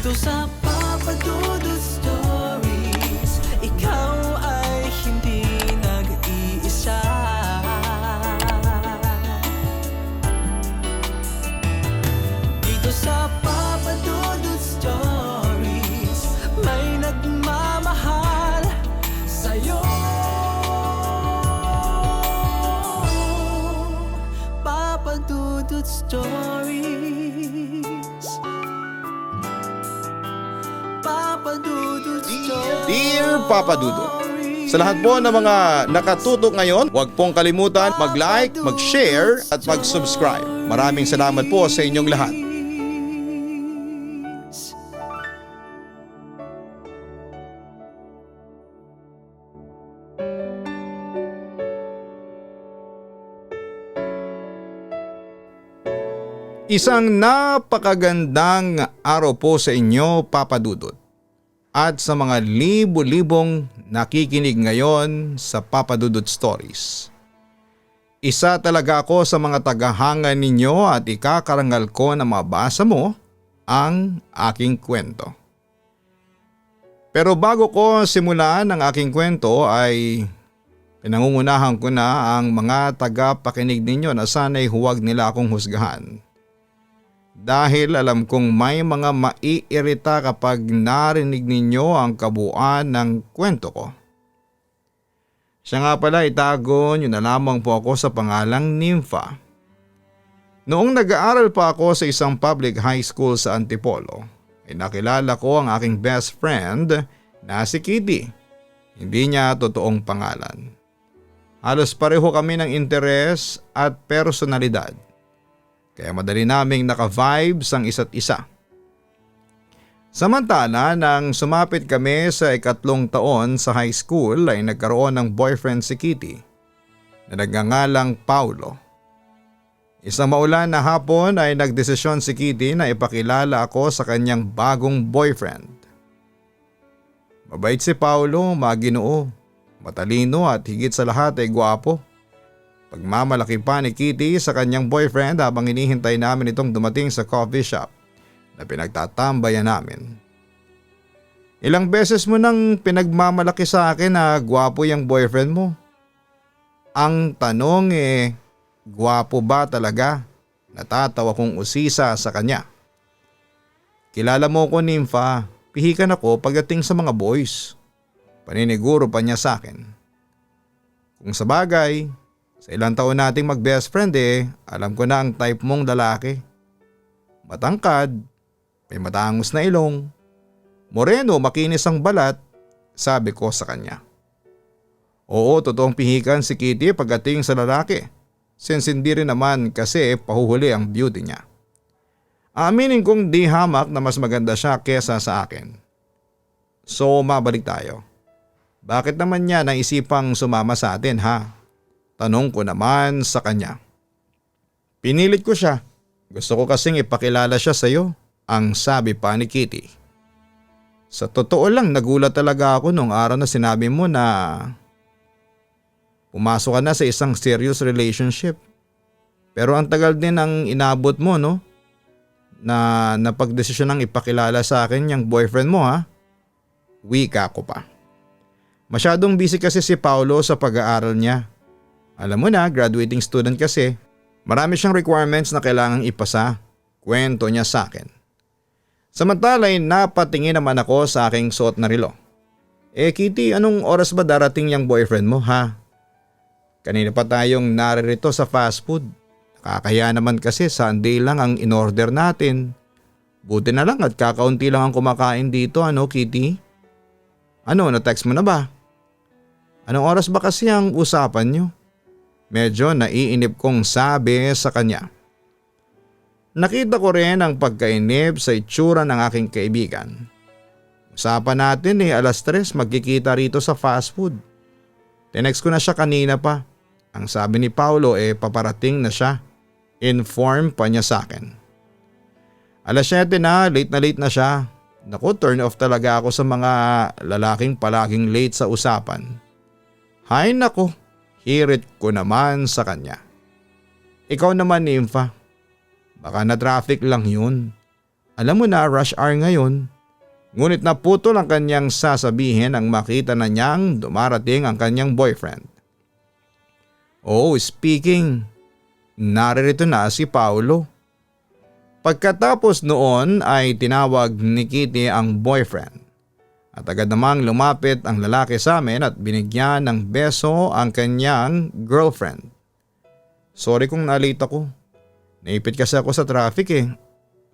Dito sa Papa Dudut Stories, ikaw ay hindi nag-iisa. Dito sa Papa Dudut Stories, may nagmamahal sa'yo. Papa Dudut Stories. Papa Dudut Stories. Dear Papa Dudut, sa lahat po ng mga nakatutok ngayon, huwag pong kalimutan mag-like, mag-share at mag-subscribe. Maraming salamat po sa inyong lahat. Isang napakagandang araw po sa inyo, Papa Dudut, at sa mga libo-libong nakikinig ngayon sa Papa Dudut Stories. Isa talaga ako sa mga tagahanga ninyo at ikakarangal ko na mabasa mo ang aking kwento. Pero bago ko simulan ang aking kwento ay pinangungunahan ko na ang mga tagapakinig ninyo na sana'y huwag nila akong husgahan. Dahil alam kong may mga maiirita kapag narinig ninyo ang kabuuan ng kwento ko. Siya nga pala, itago nyo na lamang po ako sa pangalang Nympha. Noong nag-aaral pa ako sa isang public high school sa Antipolo, ay nakilala ko ang aking best friend na si Kitty. Hindi niya totoong pangalan. Halos pareho kami ng interes at personalidad. Kaya madali naming naka-vibes ang isa't isa. Samantala nang sumapit kami sa 3 taon sa high school ay nagkaroon ng boyfriend si Kitty na nagngangalang Paulo. Isang maulan na hapon ay nagdesisyon si Kitty na ipakilala ako sa kanyang bagong boyfriend. Mabait si Paulo, maginoo, matalino at higit sa lahat ay gwapo. Pagmamalaki pa ni Kitty sa kanyang boyfriend habang hinihintay namin itong dumating sa coffee shop na pinagtatambayan namin. Ilang beses mo nang pinagmamalaki sa akin na gwapo yung boyfriend mo. Ang tanong gwapo ba talaga? Natatawa kong usisa sa kanya. Kilala mo ko, Nympha, pihikan ako pagdating sa mga boys. Paniniguro pa niya sa akin. Kung sa bagay, sa ilang taon nating mag-best friend alam ko na ang type mong lalaki. Matangkad, may matangos na ilong, moreno, makinis ang balat, sabi ko sa kanya. Oo, totoong pihikan si Kitty pagdating sa lalaki, since hindi rin naman kasi pahuhuli ang beauty niya. Aminin kong di hamak na mas maganda siya kesa sa akin. So mabalik tayo. Bakit naman niya naisipang sumama sa atin, ha? Tanong ko naman sa kanya. Pinilit ko siya. Gusto ko kasing ipakilala siya sa iyo, ang sabi pa ni Kitty. Sa totoo lang, nagulat talaga ako nung araw na sinabi mo na pumasok ka na sa isang serious relationship. Pero ang tagal din ang inabot mo, no? Na napagdesisyon ng ipakilala sa akin yung boyfriend mo, ha? Wika ko pa. Masyadong busy kasi si Paulo sa pag-aaral niya. Alam mo na, graduating student kasi. Marami siyang requirements na kailangang ipasa. Kwento niya sa akin. Samantala'y napatingin naman ako sa aking suot na relo. Kitty, anong oras ba darating yung boyfriend mo, ha? Kanina pa tayong naririto sa fast food. Nakakahiya naman kasi Sunday lang ang in-order natin. Buti na lang at kakaunti lang ang kumakain dito, ano Kitty? Ano, na-text mo na ba? Anong oras ba kasi ang usapan niyo? Medyo naiinip kong sabi sa kanya. Nakita ko rin ang pagkainip sa itsura ng aking kaibigan. Usapan natin 3:00 magkikita rito sa fast food. Tinext ko na siya kanina pa. Ang sabi ni Paulo paparating na siya. Inform pa niya sa akin. 7:00 na late na siya. Naku, turn off talaga ako sa mga lalaking palaging late sa usapan. Hay nako, hirit ko naman sa kanya. Ikaw naman, Nympha. Baka na traffic lang yun. Alam mo na, rush hour ngayon. Ngunit naputol ang kanyang sasabihin nang makita na niyang dumarating ang kanyang boyfriend. Oh, speaking, naririto na si Paulo. Pagkatapos noon ay tinawag ni Kitty ang boyfriend at agad namang lumapit ang lalaki sa amin at binigyan ng beso ang kanyang girlfriend. Sorry kung nalate ako. Naipit kasi ako sa traffic eh.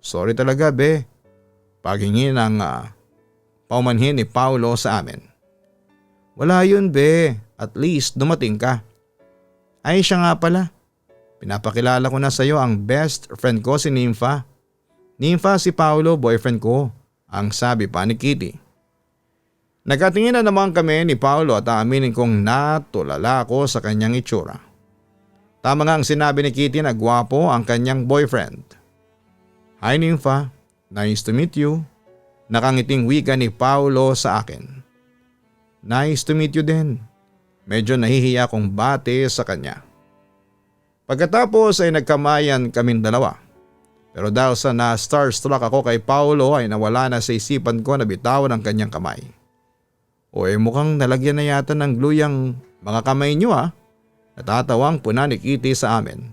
Sorry talaga be. Paghingi ng paumanhin ni Paulo sa amin. Wala yun be, at least dumating ka. Ay siya nga pala. Pinapakilala ko na sa iyo ang best friend ko si Nympha. Nympha si Paulo, boyfriend ko, ang sabi pa ni Kitty. Nagkatingin na naman kami ni Paulo at aaminin kong natulala ko sa kanyang itsura. Tama nga ang sinabi ni Kitty na gwapo ang kanyang boyfriend. Hi Nympha, nice to meet you. Nakangiting wika ni Paulo sa akin. Nice to meet you din. Medyo nahihiya kong bate sa kanya. Pagkatapos ay nagkamayan kaming dalawa. Pero dahil sa na-starstruck ako kay Paulo ay nawala na sa isipan ko na bitawan ang kanyang kamay. O mukhang nalagyan na yata ng glue ang mga kamay niyo Natatawang puna ni Kitty sa amin.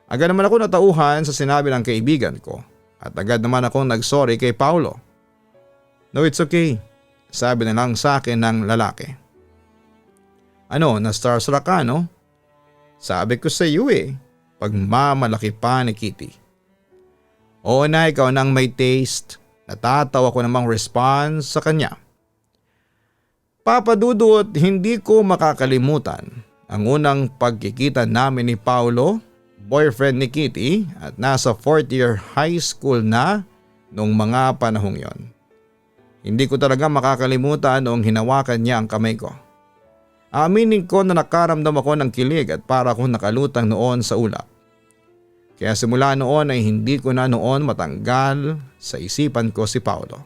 Agad naman ako natauhan sa sinabi ng kaibigan ko at agad naman akong nagsorry kay Paulo. No, it's okay. Sabi na lang sa akin ng lalaki. Ano, na-starstruck ka no? Sabi ko sa iyo pagmamalaki pa ni Kitty. Oo na, ikaw nang may taste. Natatawa ko namang response sa kanya. Papadudot, hindi ko makakalimutan ang unang pagkikita namin ni Paulo, boyfriend ni Kitty at nasa 4th year high school na noong mga panahong yon. Hindi ko talaga makakalimutan noong hinawakan niya ang kamay ko. Aminin ko na nakaramdam ako ng kilig at para akong nakalutang noon sa ulap. Kaya simula noon ay hindi ko na noon matanggal sa isipan ko si Paulo.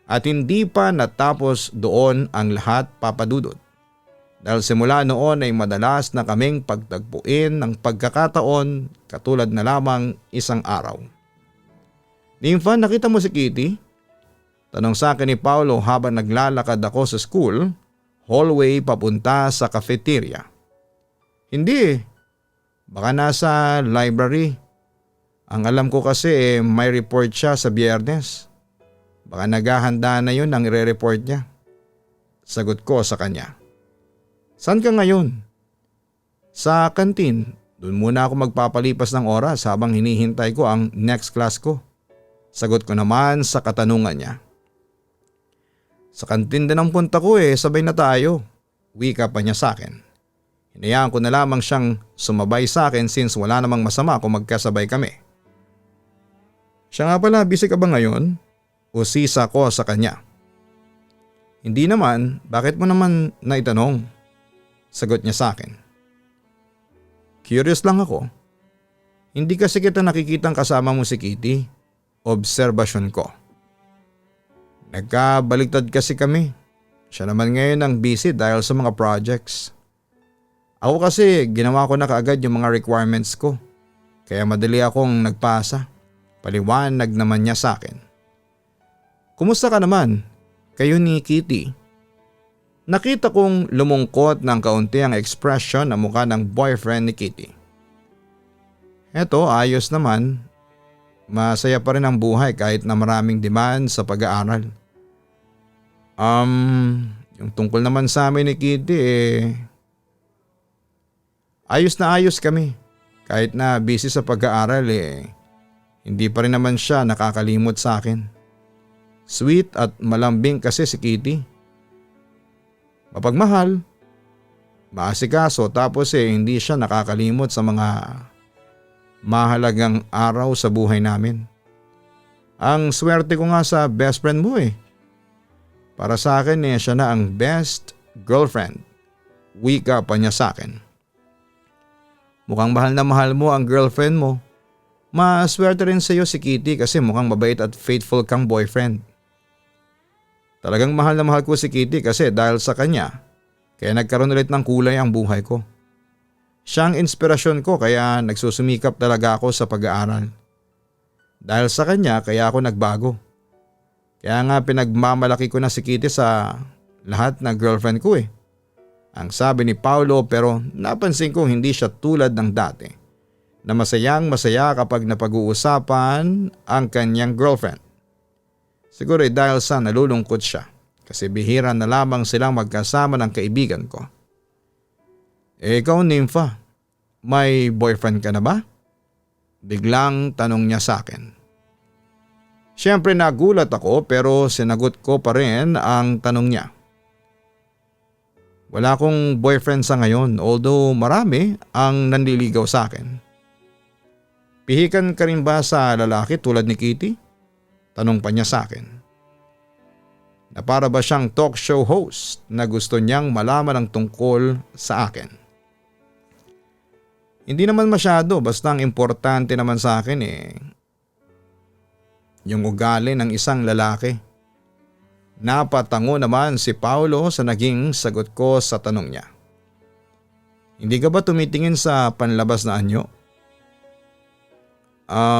At hindi pa natapos doon ang lahat, papadudot. Dahil simula noon ay madalas na kaming pagtagpuin ng pagkakataon katulad na lamang isang araw. Nympha, nakita mo si Kitty? Tanong sa akin ni Paulo habang naglalakad ako sa school, hallway papunta sa cafeteria. Hindi baka nasa library. Ang alam ko kasi may report siya sa Biyernes. Baka naghahanda na yun ang i-report niya. Sagot ko sa kanya. Saan ka ngayon? Sa kantin. Doon muna ako magpapalipas ng oras habang hinihintay ko ang next class ko. Sagot ko naman sa katanungan niya. Sa kantin din ang punta ko sabay na tayo. Wika pa niya sa akin. Hinayaan ko na lamang siyang sumabay sa akin since wala namang masama kung magkasabay kami. Siya nga pala, busy ka ba ngayon? Usisa ko sa kanya. Hindi naman, bakit mo naman naitanong? Sagot niya sa akin. Curious lang ako. Hindi kasi kita nakikitang kasama mo si Kitty. Obserbasyon ko. Nagkabaliktad kasi kami. Siya naman ngayon ang busy dahil sa mga projects. Ako kasi ginawa ko na kaagad yung mga requirements ko. Kaya madali akong nagpasa. Paliwanag naman niya sa akin. Kumusta ka naman? Kayo ni Kitty? Nakita kong lumungkot ng kaunti ang expression na mukha ng boyfriend ni Kitty. Eto, ayos naman. Masaya pa rin ang buhay kahit na maraming demand sa pag-aaral. Yung tungkol naman sa amin ni Kitty ayos na ayos kami. Kahit na busy sa pag-aaral hindi pa rin naman siya nakakalimot sa akin. Sweet at malambing kasi si Kitty. Mapagmahal, maasikaso tapos hindi siya nakakalimot sa mga mahalagang araw sa buhay namin. Ang swerte ko nga sa best friend mo Para sa akin siya na ang best girlfriend. Wika pa niya sa akin. Mukhang mahal na mahal mo ang girlfriend mo. Maswerte rin sa iyo si Kitty kasi mukhang mabait at faithful kang boyfriend. Talagang mahal na mahal ko si Kitty kasi dahil sa kanya, kaya nagkaroon ulit ng kulay ang buhay ko. Siya ang inspirasyon ko kaya nagsusumikap talaga ako sa pag-aaral. Dahil sa kanya kaya ako nagbago. Kaya nga pinagmamalaki ko na si Kitty sa lahat ng girlfriend ko eh. Ang sabi ni Paolo, pero napansin kong hindi siya tulad ng dati na masayang masaya kapag napag-uusapan ang kanyang girlfriend. Siguro dahil sa nalulungkot siya kasi bihira na lamang silang magkasama ng kaibigan ko. Ikaw, Nympha, may boyfriend ka na ba? Biglang tanong niya sa akin. Siyempre nagulat ako pero sinagot ko pa rin ang tanong niya. Wala akong boyfriend sa ngayon although marami ang nanliligaw sa akin. Pihikan ka rin ba sa lalaki tulad ni Kitty? Tanong pa niya sa akin. Na para ba siyang talk show host na gusto niyang malaman ang tungkol sa akin. Hindi naman masyado, basta ang importante naman sa akin yung ugali ng isang lalaki. Napatango naman si Paolo sa naging sagot ko sa tanong niya. Hindi ka ba tumitingin sa panlabas na anyo?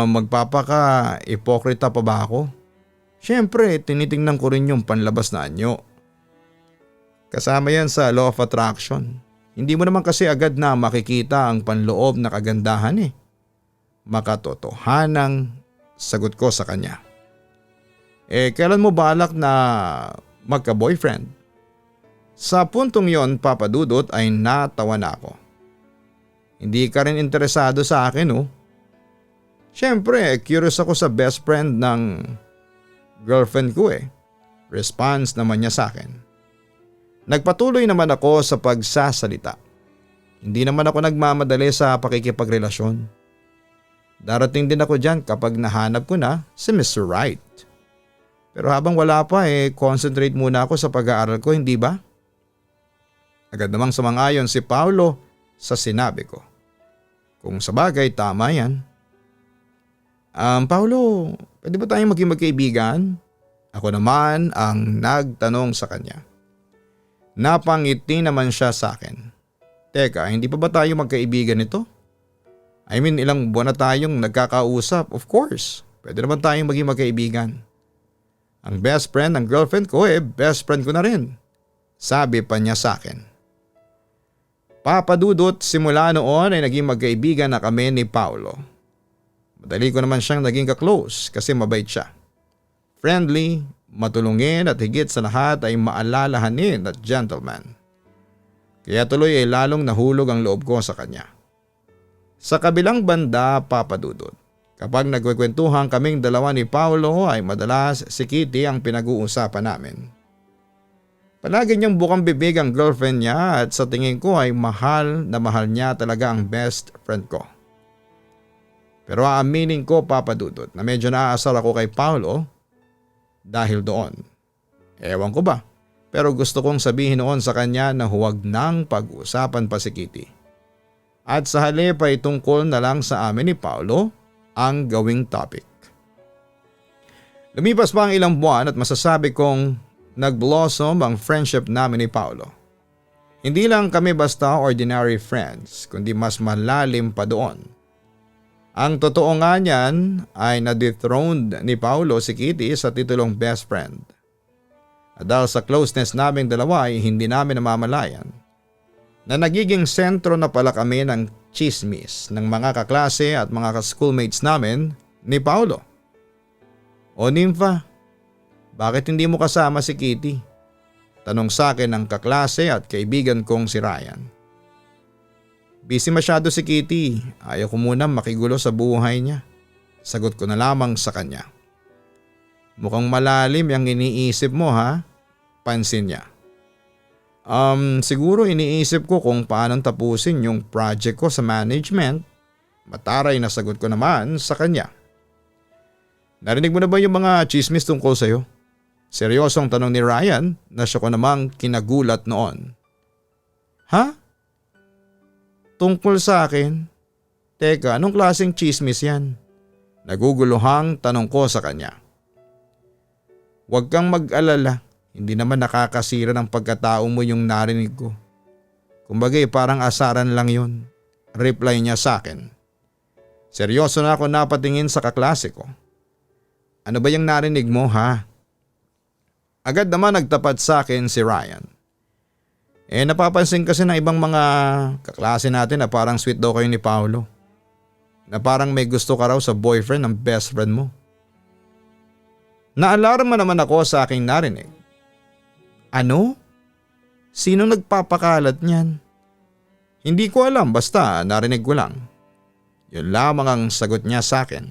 Magpapaka-ipokrita pa ba ako? Siyempre, tinitingnan ko rin yung panlabas na anyo. Kasama yan sa law of attraction. Hindi mo naman kasi agad na makikita ang panloob na kagandahan eh. Makatotohanang sagot ko sa kanya. Kailan mo balak na magka-boyfriend? Sa puntong yon, Papa Dudut, ay natawa na ako. Hindi ka rin interesado sa akin oh. Siyempre, curious ako sa best friend ng girlfriend ko eh. Response naman niya sa akin. Nagpatuloy naman ako sa pagsasalita. Hindi naman ako nagmamadali sa pakikipagrelasyon. Darating din ako dyan kapag nahanap ko na si Mr. Right. Pero habang wala pa concentrate muna ako sa pag-aaral ko, hindi ba? Agad namang sumang-ayon si Paolo sa sinabi ko. Kung sabagay tama yan. Paolo, pwede ba tayong maging magkaibigan? Ako naman ang nagtanong sa kanya. Napangiti naman siya sa akin. Teka, hindi pa ba tayo magkaibigan nito? I mean, ilang buwan na tayong nagkakausap, of course. Pwede naman tayong maging magkaibigan. Ang best friend ng girlfriend ko best friend ko na rin. Sabi pa niya sa akin. Papa Dudut, simula noon ay naging magkaibigan na kami ni Paolo. Madali ko naman siyang naging ka-close kasi mabait siya. Friendly, matulungin at higit sa lahat ay maalalahanin at gentleman. Kaya tuloy ay lalong nahulog ang loob ko sa kanya. Sa kabilang banda, Papa Dudut, kapag nagkukwentuhan kaming dalawa ni Paolo ay madalas si Kitty ang pinag-uusapan namin. Palagi niyang bukang bibig ang girlfriend niya at sa tingin ko ay mahal na mahal niya talaga ang best friend ko. Pero aaminin ko, Papa Dudut, na medyo naaasar ako kay Paolo dahil doon. Ewan ko ba, pero gusto kong sabihin noon sa kanya na huwag nang pag-usapan pa si Kitty. At sa halip ay tungkol na lang sa amin ni Paolo ang gawing topic. Lumipas pa ang ilang buwan at masasabi kong nag-blossom ang friendship namin ni Paolo. Hindi lang kami basta ordinary friends, kundi mas malalim pa doon. Ang totoo nga niyan ay na-dethroned ni Paolo si Kitty sa titulong best friend. At dahil sa closeness naming dalawa ay hindi namin namamalayan na nagiging sentro na pala kami ng chismis ng mga kaklase at mga ka-schoolmates namin ni Paolo. O Nympha, bakit hindi mo kasama si Kitty? Tanong sa akin ng kaklase at kaibigan kong si Ryan. Busy masyado si Kitty, ayaw ko muna makigulo sa buhay niya. Sagot ko na lamang sa kanya. Mukhang malalim yung iniisip mo ha? Pansin niya. Siguro iniisip ko kung paano tapusin yung project ko sa management. Mataray na sagot ko naman sa kanya. Narinig mo na ba yung mga chismis tungkol sa'yo? Seryosong tanong ni Ryan na siya ko namang kinagulat noon. Ha? Tungkol sa akin? Teka, anong klaseng chismis yan? Naguguluhang tanong ko sa kanya. Huwag kang mag-alala. Hindi naman nakakasira ng pagkatao mo yung narinig ko. Kumbaga parang asaran lang yun. Reply niya sa akin. Seryoso na ako napatingin sa kaklase ko. Ano ba yung narinig mo ha? Agad naman nagtapat sa akin si Ryan. Napapansin kasi ng ibang mga kaklase natin na parang sweet daw kayo ni Paolo. Na parang may gusto ka raw sa boyfriend ng best friend mo. Naalarma naman ako sa aking narinig. Ano? Sino nagpapakalat niyan? Hindi ko alam, basta narinig ko lang. Yun lamang ang sagot niya sa akin.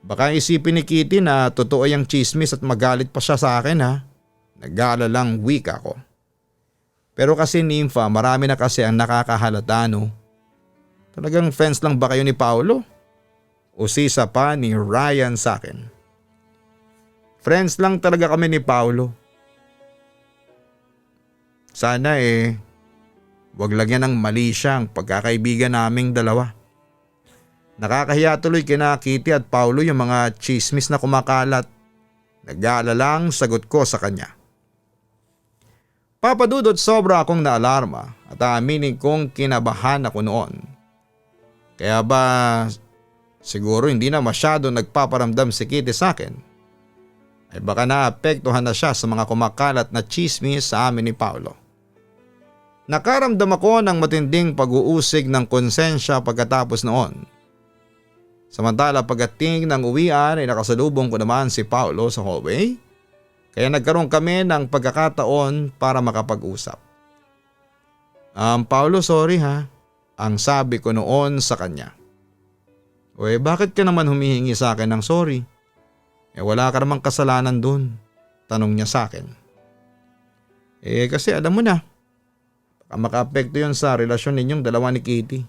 Baka isipin ni Kitty na totoo yung chismis at magalit pa siya sa akin ha. Nag-aalalang wika ko. Pero kasi Nympha, marami na kasi ang nakakahalata no. Talagang friends lang ba kayo ni Paolo? Usisa pa ni Ryan sa akin. Friends lang talaga kami ni Paolo. Sana wag lagyan ng mali siya ang pagkakaibigan naming dalawa. Nakakahiya tuloy kina Kitty at Paolo yung mga chismis na kumakalat. Nag-aalalang sagot ko sa kanya. Papadudot, sobra akong naalarma at aaminin kong kinabahan ako noon. Kaya ba siguro hindi na masyado nagpaparamdam si Kitty sa akin? Ay baka naapektuhan na siya sa mga kumakalat na chismis sa amin ni Paolo. Nakaramdam ako ng matinding pag-uusig ng konsensya pagkatapos noon. Samantala pagdating ng uwian ay nakasalubong ko naman si Paolo sa hallway. Kaya nagkaroon kami ng pagkakataon para makapag-usap. Paolo, sorry ha. Ang sabi ko noon sa kanya. Bakit ka naman humihingi sa akin ng sorry? Wala ka namang kasalanan dun. Tanong niya sa akin. Kasi alam mo na. Baka maka-apekto yun sa relasyon ninyong dalawa ni Kitty.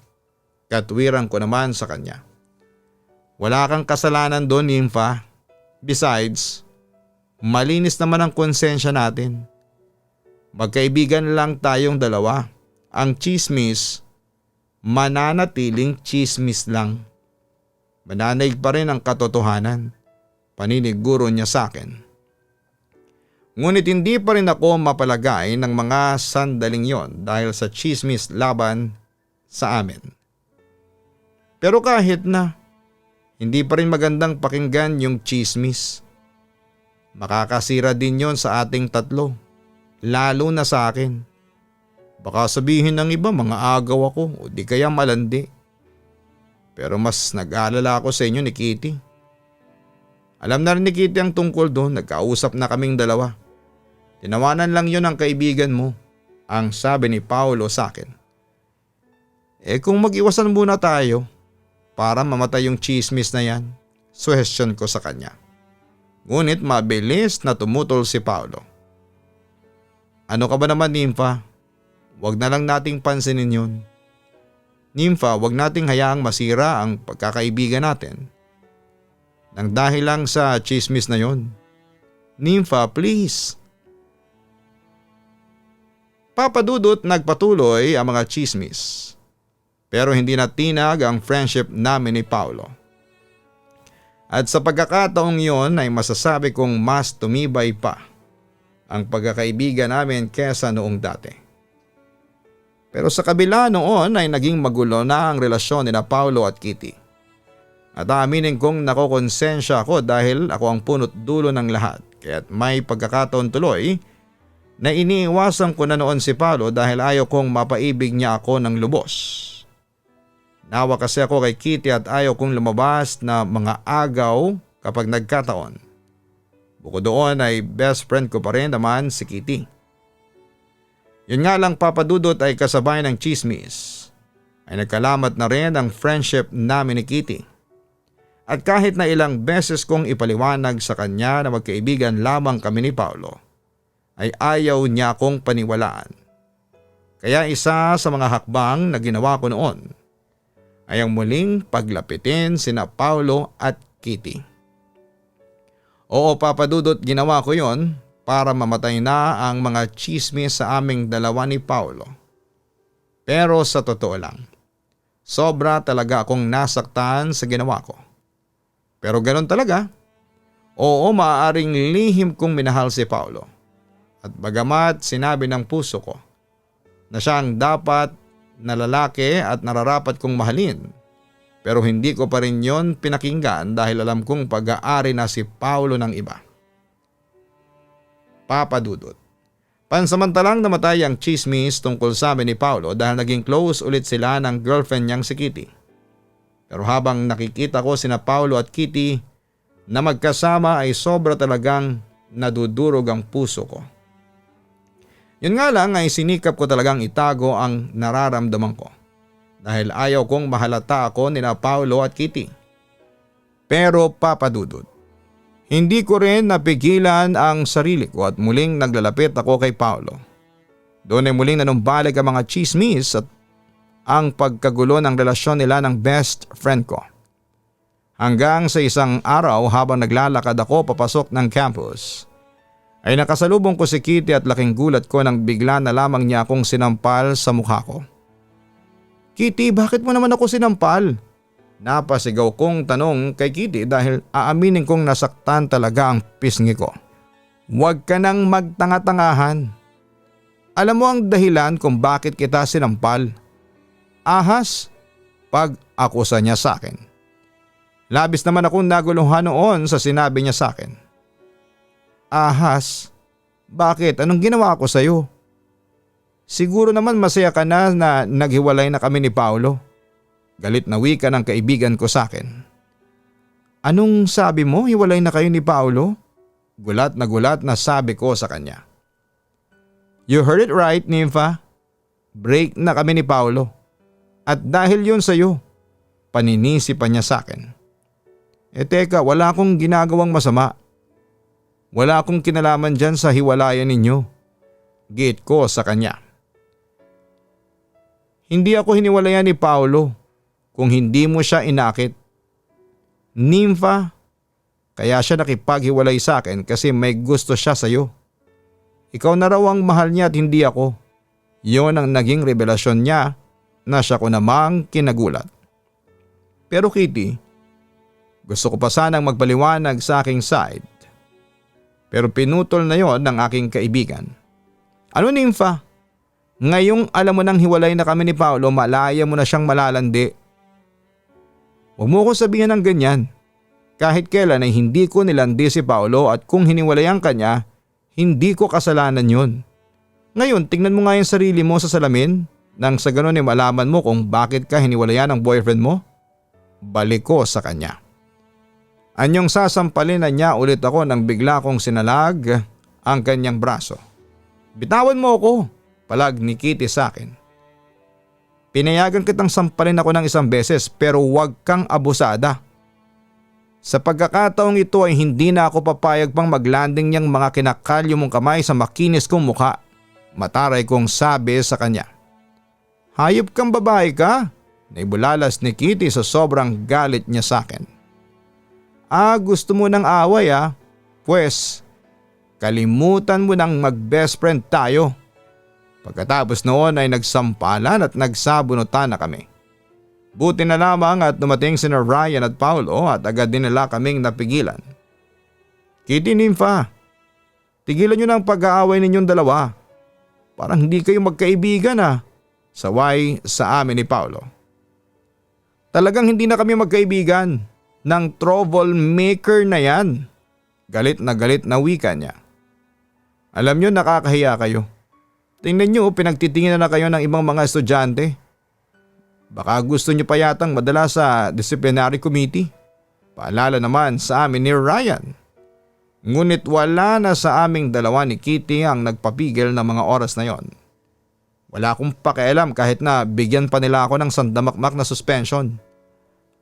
Katwiran ko naman sa kanya. Wala kang kasalanan dun, Nympha. Besides, malinis naman ang konsensya natin. Magkaibigan lang tayong dalawa. Ang chismis, mananatiling chismis lang. Mananaig pa rin ang katotohanan. Paniniguro niya sa akin. Ngunit hindi pa rin ako mapalagay ng mga sandaling yon dahil sa chismis laban sa amin. Pero kahit na, hindi pa rin magandang pakinggan yung chismis. Makakasira din yon sa ating tatlo, lalo na sa akin. Baka sabihin ng iba mga agaw ako o di kaya malandi. Pero mas nag-aalala ako sa inyo ni Kitty. Alam na rin ni Kitty ang tungkol doon, nagkausap na kaming dalawa. Tinawanan lang yun ang kaibigan mo, ang sabi ni Paolo sa akin. Kung mag-iwasan muna tayo para mamatay yung chismis na yan, suhestyon ko sa kanya. Ngunit mabilis na tumutol si Paolo. Ano ka ba naman, Nympha? Huwag na lang nating pansinin yun. Nympha, huwag nating hayaang masira ang pagkakaibigan natin. Nang dahil lang sa chismis na yon. Nympha, please. Papadudot, nagpatuloy ang mga chismis. Pero hindi na tinag ang friendship namin ni Paolo. At sa pagkakataong yon ay masasabi kong mas tumibay pa ang pagkakaibigan namin kesa noong dati. Pero sa kabila noon ay naging magulo na ang relasyon ni na Paolo at Kitty. At aminin kong nakokonsensya ako dahil ako ang punot dulo ng lahat. Kaya't may pagkakataon tuloy na iniiwasan ko na noon si Paolo dahil ayaw kong mapaibig niya ako ng lubos. Nawa kasi ako kay Kitty at ayaw kong lumabas na mga agaw kapag nagkataon. Bukod doon ay best friend ko pa rin naman si Kitty. Yun nga lang, papadudot, ay kasabay ng chismis ay nagkalamat na rin ang friendship namin ni Kitty. At kahit na ilang beses kong ipaliwanag sa kanya na magkaibigan lamang kami ni Paolo, ay ayaw niya akong paniwalaan. Kaya isa sa mga hakbang na ginawa ko noon ay ang muling paglapitin sina Paolo at Kitty. Oo, papadudot, ginawa ko yon para mamatay na ang mga chismis sa aming dalawa ni Paolo. Pero sa totoo lang, sobra talaga akong nasaktan sa ginawa ko. Pero ganoon talaga. Oo, maaaring lihim kong minahal si Paolo. At bagamat sinabi ng puso ko na siya ang dapat na lalaki at nararapat kong mahalin, pero hindi ko pa rin yon pinakinggan dahil alam kong pag-aari na si Paolo ng iba. Papa Dudut. Pansamantalang namatay ang chismis tungkol sa amin ni Paulo dahil naging close ulit sila ng girlfriend niyang si Kitty. Pero habang nakikita ko sina Paulo at Kitty na magkasama ay sobra talagang nadudurog ang puso ko. Yun nga lang ay sinikap ko talagang itago ang nararamdaman ko dahil ayaw kong mahalata ako nina Paulo at Kitty. Pero Papa Dudut, hindi ko rin napigilan ang sarili ko at muling naglalapit ako kay Paulo. Doon ay muling nanumbalik ang mga chismis at ang pagkagulo ng relasyon nila ng best friend ko. Hanggang sa isang araw habang naglalakad ako papasok ng campus, ay nakasalubong ko si Kitty at laking gulat ko nang bigla na lamang niya akong sinampal sa mukha ko. Kitty, bakit mo naman ako sinampal? Napasigaw kong tanong kay Kitty dahil aaminin kong nasaktan talaga ang pisngi ko. Huwag ka nang magtanga-tangahan. Alam mo ang dahilan kung bakit kita sinampal. Ahas, pag-akusa niya sa akin. Labis naman akong naguluhan noon sa sinabi niya sa akin. Ahas, bakit? Anong ginawa ko sa iyo? Siguro naman masaya ka na naghiwalay na kami ni Paulo. Galit na wika ng kaibigan ko sa akin. Anong sabi mo? Hiwalay na kayo ni Paulo? Gulat na sabi ko sa kanya. You heard it right, Nympha. Break na kami ni Paulo. At dahil yun sa'yo, paninisi pa niya sa akin. Teka, wala akong ginagawang masama. Wala akong kinalaman dyan sa hiwalayan ninyo. Giit ko sa kanya. Hindi ako hiniwalayan ni Paulo kung hindi mo siya inakit. Nympha, kaya siya nakipaghiwalay sa akin kasi may gusto siya sa iyo. Ikaw na raw ang mahal niya at hindi ako. Yon ang naging revelasyon niya na siya ko namang kinagulat. Pero Kitty, gusto ko pa sanang magpaliwanag sa aking side. Pero pinutol na yon ng aking kaibigan. Ano Nympha? Ngayong alam mo nang hiwalay na kami ni Paulo, malaya mo na siyang malalandi. Huwag mo ko sabihin ng ganyan. Kahit kailan ay hindi ko nilandi si Paulo at kung hiniwalayan ka niya, hindi ko kasalanan yun. Ngayon, tingnan mo nga yung sarili mo sa salamin nang sa ganun ay malaman mo kung bakit ka hiniwalayan ng boyfriend mo. Balik ko sa kanya. Anyong sasampalin na niya ulit ako nang bigla kong sinalag ang kanyang braso. Bitawan mo ako, palag ni Kitty sa akin. Pinayagan kitang sampalin ako ng isang beses pero huwag kang abusada. Sa pagkakataong ito ay hindi na ako papayag pang maglanding niyang mga kinakalyo mong kamay sa makinis kong mukha. Mataray kong sabi sa kanya. Hayop kang babae ka? Naibulalas ni Kitty sa sobrang galit niya sa akin. Gusto mo ng away Pwes, kalimutan mo nang mag-best friend tayo. Pagkatapos noon ay nagsampalan at nagsabunutan na kami. Buti na lamang at dumating sina Ryan at Paulo at agad din nila kaming napigilan. Kitty, Nympha, tigilan nyo na ang pag-aaway ninyong dalawa. Parang hindi kayo magkaibigan saway sa amin ni Paulo. Talagang hindi na kami magkaibigan ng troublemaker na yan. Galit na wika niya. Alam nyo, nakakahiya kayo. Tingnan nyo, pinagtitingin na kayo ng ibang mga estudyante. Baka gusto nyo pa yatang madala sa disciplinary committee. Paalala naman sa amin ni Ryan. Ngunit wala na sa aming dalawa ni Kitty ang nagpapigil ng mga oras na yon. Wala akong pakialam kahit na bigyan pa nila ako ng sandamakmak na suspension.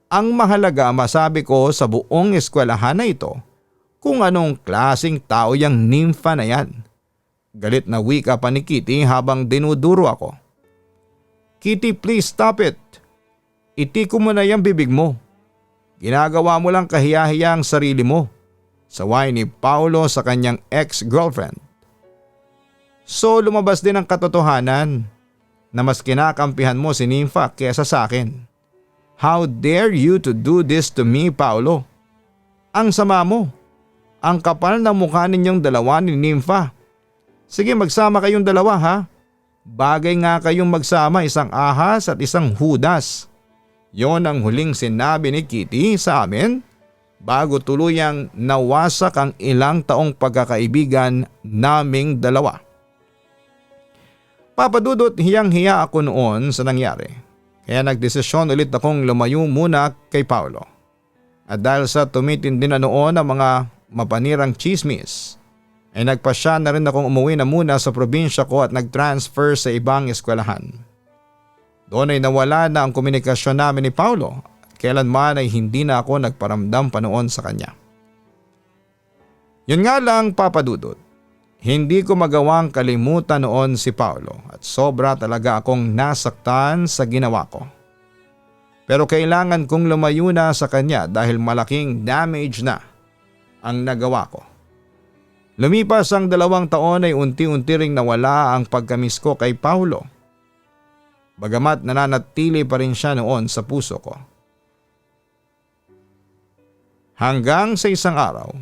Ang mahalaga masabi ko sa buong eskwelahan na ito kung anong klaseng tao yang Nympha na yan. Galit na wika pa ni Kitty habang dinuduro ako. Kitty, please stop it. Itiko mo na yung bibig mo. Ginagawa mo lang kahiya-hiya ang sarili mo. Saway ni Paulo sa kanyang ex-girlfriend. So lumabas din ang katotohanan na mas kinakampihan mo si Nympha kesa sa akin. How dare you to do this to me, Paulo? Ang sama mo. Ang kapal na mukha ninyong dalawa ni Nympha. Sige, magsama kayong dalawa Bagay nga kayong magsama, isang ahas at isang hudas. Yon ang huling sinabi ni Kitty sa amin bago tuluyang nawasak ang ilang taong pagkakaibigan naming dalawa. Papa Dudut, hiyang-hiya ako noon sa nangyari. Kaya nagdesisyon ulit akong lumayo muna kay Paolo. At dahil sa tumitindi na noon ang mga mapanirang chismis, ay nagpasya na rin akong umuwi na muna sa probinsya ko at nag-transfer sa ibang eskwelahan. Doon ay nawala na ang komunikasyon namin ni Paolo at kailanman ay hindi na ako nagparamdam pa noon sa kanya. Yun nga lang, Papa Dudut, hindi ko magawang kalimutan noon si Paolo at sobra talaga akong nasaktan sa ginawa ko. Pero kailangan kong lumayo na sa kanya dahil malaking damage na ang nagawa ko. Lumipas ang 2 taon ay unti-unti ring nawala ang pagkamis ko kay Paolo. Bagamat nananatili pa rin siya noon sa puso ko. Hanggang sa isang araw,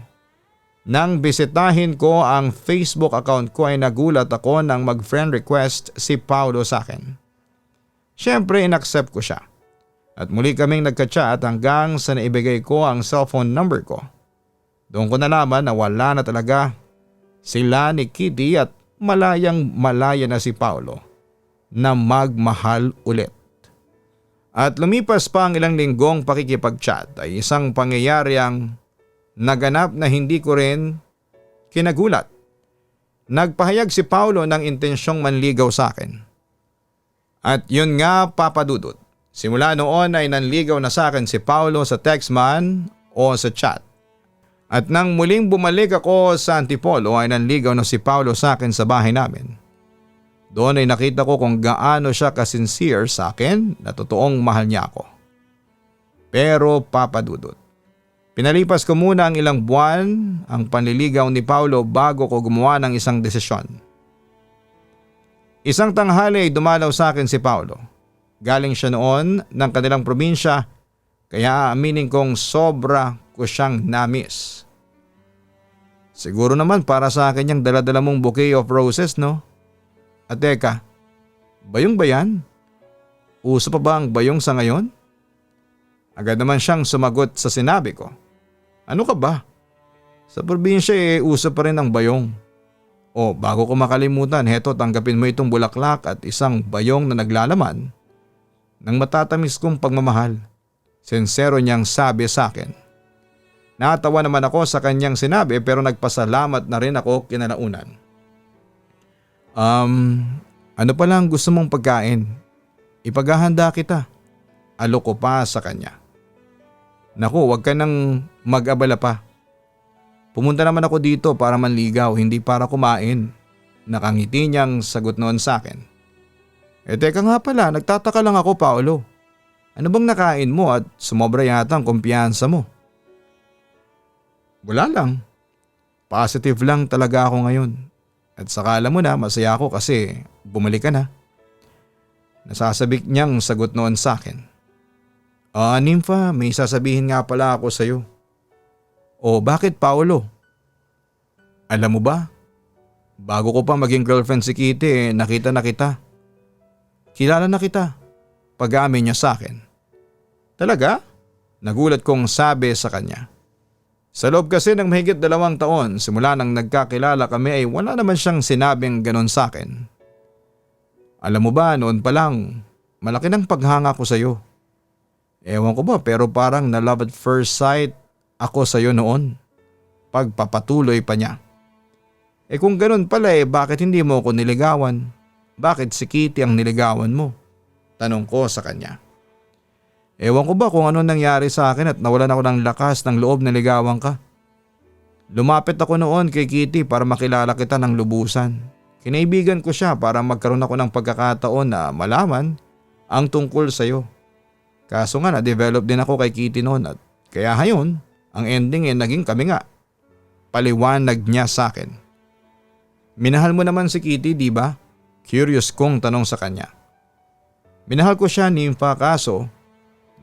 nang bisitahin ko ang Facebook account ko ay nagulat ako nang mag-friend request si Paolo sa akin. Siyempre inaccept ko siya. At muli kaming nagka-chat hanggang sa naibigay ko ang cellphone number ko. Doon ko nalaman na wala na talaga sila ni Kitty at malayang-malaya na si Paolo na magmahal ulit. At lumipas pa ang ilang linggong pakikipag-chat ay isang pangyayari ang naganap na hindi ko rin kinagulat. Nagpahayag si Paolo ng intensyong manligaw sa akin. At yun nga, Papa Dudut, simula noon ay nanligaw na sa akin si Paolo sa text man o sa chat. At nang muling bumalik ako sa Antipolo ay nanligaw na si Paolo sa akin sa bahay namin. Doon ay nakita ko kung gaano siya kasincere sa akin na totoong mahal niya ako. Pero Papa Dudut, pinalipas ko muna ang ilang buwan ang panliligaw ni Paolo bago ko gumawa ng isang desisyon. Isang tanghali ay dumalaw sa akin si Paolo. Galing siya noon ng kanilang probinsya kaya aminin kong sobra ko siyang na-miss. Siguro naman para sa akin yung dala-dala mong bouquet of roses, no? At teka, bayong ba yan? Uso pa ba ang bayong sa ngayon? Agad naman siyang sumagot sa sinabi ko. Ano ka ba? Sa probinsya uso pa rin ang bayong. O bago ko makalimutan, heto tanggapin mo itong bulaklak at isang bayong na naglalaman ng matatamis kong pagmamahal. Sincero niyang sabi sa akin. Natawa naman ako sa kanyang sinabi pero nagpasalamat na rin ako kinalaunan. Ano pala ang gusto mong pagkain? Ipaghahanda kita. Alok ko pa sa kanya. Naku, wag ka nang mag-abala pa. Pumunta naman ako dito para manligaw, hindi para kumain. Nakangiti niyang sagot noon sa akin. Teka nga pala, nagtataka lang ako, Paolo. Ano bang nakain mo at sumobra yata ang kumpiyansa mo? Wala lang. Positive lang talaga ako ngayon. At saka alam mo na, masaya ako kasi bumalik ka na. Nasasabik niyang sagot noon sa akin. Nympha, may sasabihin nga pala ako sa'yo. O bakit, Paolo? Alam mo ba? Bago ko pa maging girlfriend si Kitty, nakita na kita. Kilala na kita. Pag-amin niya sa akin. Talaga? Nagulat kong sabi sa kanya. Sa loob kasi ng mahigit 2 taon simula nang nagkakilala kami ay wala naman siyang sinabing ganon sa akin. Alam mo ba, noon pa lang, malaki ng paghanga ko sa'yo. Ewan ko ba pero parang na love at first sight ako sa'yo noon. Pagpapatuloy pa niya. Kung ganon pala bakit hindi mo ako niligawan? Bakit si Kitty ang niligawan mo? Tanong ko sa kanya. Ewan ko ba kung ano nangyari sa akin at nawalan ako ng lakas ng loob na ligawan ka. Lumapit ako noon kay Kitty para makilala kita ng lubusan. Kinaibigan ko siya para magkaroon ako ng pagkakataon na malaman ang tungkol sa'yo. Kaso nga na-develop din ako kay Kitty noon at kaya ngayon ang ending naging kami nga. Paliwanag niya sa akin. Minahal mo naman si Kitty, di ba? Curious kong tanong sa kanya. Minahal ko siya, Nympha, kaso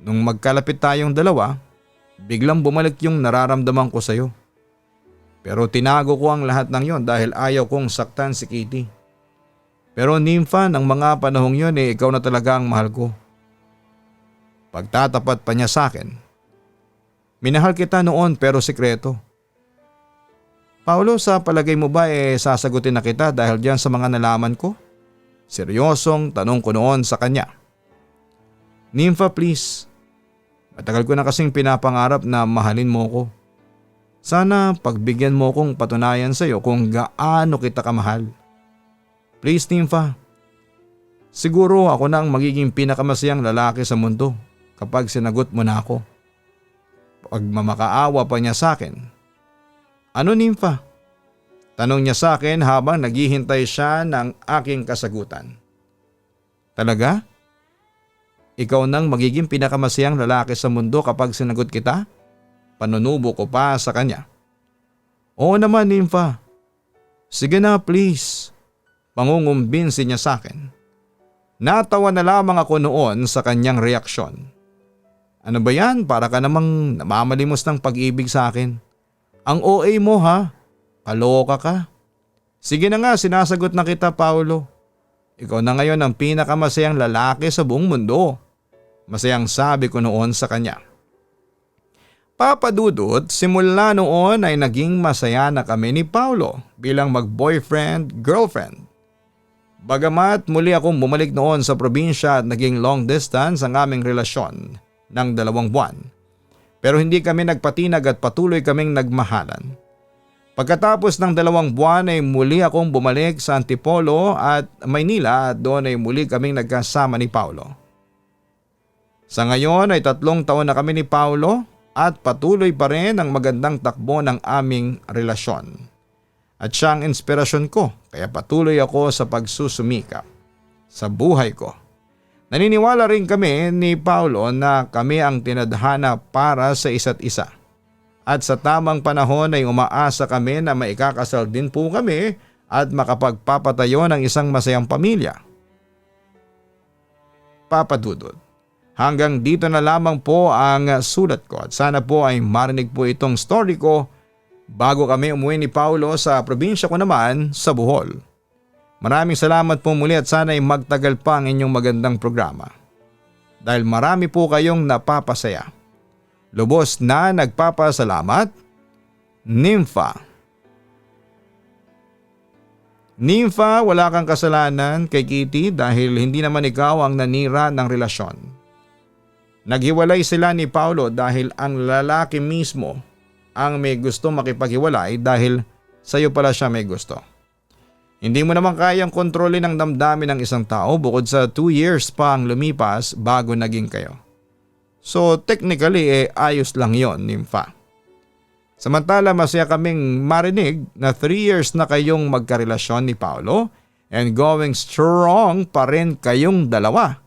nung magkalapit tayong dalawa, biglang bumalik yung nararamdaman ko sa'yo. Pero tinago ko ang lahat ng yon dahil ayaw kong saktan si Kitty. Pero Nympha, ng mga panahong yon ikaw na talaga ang mahal ko. Pagtatapat pa niya sa akin. Minahal kita noon pero sikreto. Paulo, sa palagay mo ba sasagutin na kita dahil diyan sa mga nalaman ko? Seryosong tanong ko noon sa kanya. Nympha, please. Matagal ko na kasing pinapangarap na mahalin mo ko. Sana pagbigyan mo kong patunayan sa iyo kung gaano kita kamahal. Please, Nympha. Siguro ako na ang magiging pinakamasayang lalaki sa mundo kapag sinagot mo na ako. Pagmamakaawa pa niya sa akin. Ano, Nympha? Tanong niya sa akin habang naghihintay siya ng aking kasagutan. Talaga? Ikaw nang magiging pinakamasayang lalaki sa mundo kapag sinagot kita? Panunubo ko pa sa kanya. Oo naman, Nympha. Sige na, please. Pangungumbinsi niya sa akin. Natawa na lamang ako noon sa kanyang reaksyon. Ano ba yan? Para ka namang namamalimos ng pag-ibig sa akin. Ang OA mo ha? Kaloka ka. Sige na nga, sinasagot na kita, Paulo. Ikaw na ngayon ang pinakamasayang lalaki sa buong mundo. Masayang sabi ko noon sa kanya. Papa Dudut, simula noon ay naging masaya na kami ni Paulo bilang mag-boyfriend, girlfriend. Bagamat muli akong bumalik noon sa probinsya at naging long distance ang aming relasyon ng 2 buwan. Pero hindi kami nagpatinag at patuloy kaming nagmahalan. Pagkatapos ng 2 buwan ay muli akong bumalik sa Antipolo at Maynila at doon ay muli kaming nagkasama ni Paulo. Sa ngayon ay 3 taon na kami ni Paulo at patuloy pa rin ang magandang takbo ng aming relasyon. At siya ang inspirasyon ko kaya patuloy ako sa pagsusumikap sa buhay ko. Naniniwala rin kami ni Paulo na kami ang tinadhana para sa isa't isa. At sa tamang panahon ay umaasa kami na maikakasal din po kami at makapagpapatayo ng isang masayang pamilya. Papa Dudut, hanggang dito na lamang po ang sulat ko at sana po ay marinig po itong story ko bago kami umuwi ni Paulo sa probinsya ko naman sa Bohol. Maraming salamat po muli at sana ay magtagal pa ang inyong magandang programa. Dahil marami po kayong napapasaya. Lubos na nagpapasalamat, Nympha. Nympha, wala kang kasalanan kay Kitty dahil hindi naman ikaw ang nanira ng relasyon. Naghiwalay sila ni Paulo dahil ang lalaki mismo ang may gusto makipaghiwalay dahil sa'yo pala siya may gusto. Hindi mo naman kayang kontrolin ang damdamin ng isang tao bukod sa 2 years pa ang lumipas bago naging kayo. So technically ayos lang yon, Nympha. Samantala masaya kaming marinig na 3 years na kayong magkarelasyon ni Paulo and going strong pa rin kayong dalawa.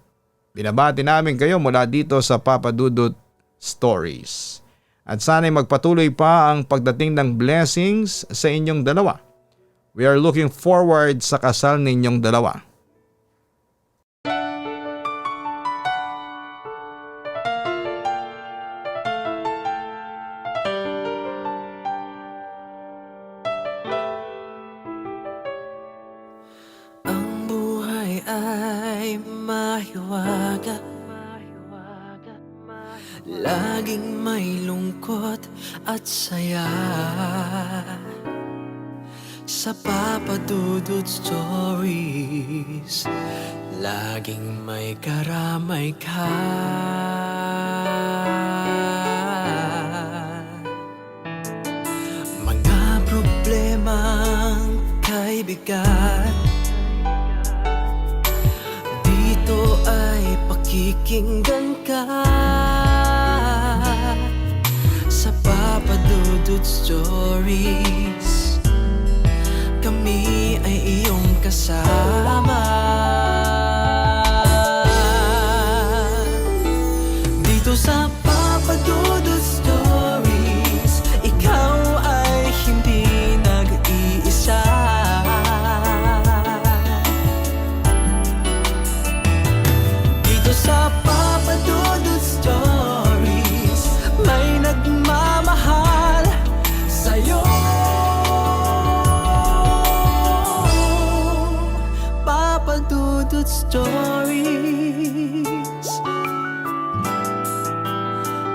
Binabati namin kayo mula dito sa Papa Dudut Stories. At sana'y magpatuloy pa ang pagdating ng blessings sa inyong dalawa. We are looking forward sa kasal ninyong dalawa. Ang buhay ay mahiwaga, laging may lungkot at saya. Sa Papa Dudut Stories, laging may karamay ka. Mga problemang kaibigan, dito ay pakikinggan ka. Sa Papa Dudut Stories, kami ay iyong kasama. Dito sa Papa Dudut Stories, ikaw ay hindi nag-iisa. Dito sa Papa Dudut Stories, may nagmamahal sa'yo. Papa Dudut Stories,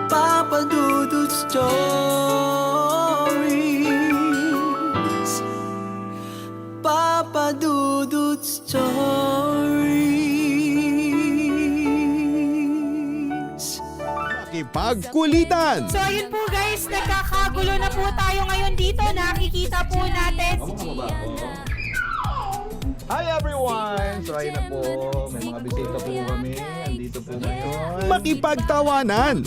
Papa Dudut Stories. Stories. Papa Dudut Stories. Makipagkulitan. So ayun po guys, nagkakagulo na po tayo ngayon dito. Nakikita po natin. Hi everyone! So ayun na po, may mga bisita po kami. Andito po ngayon. Makipagtawanan.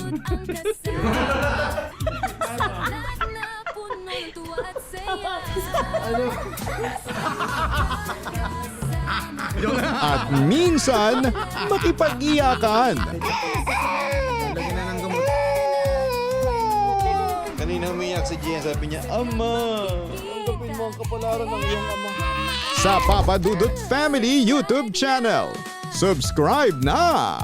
At minsan, makipag-iyakan. Lagyan na ng gamot. Kanina umiyak si Gian, sabi niya, Ama! Tanggapin mo ang kapalaran ng iyong ama. Sa Papa Dudut Family YouTube channel. Subscribe na!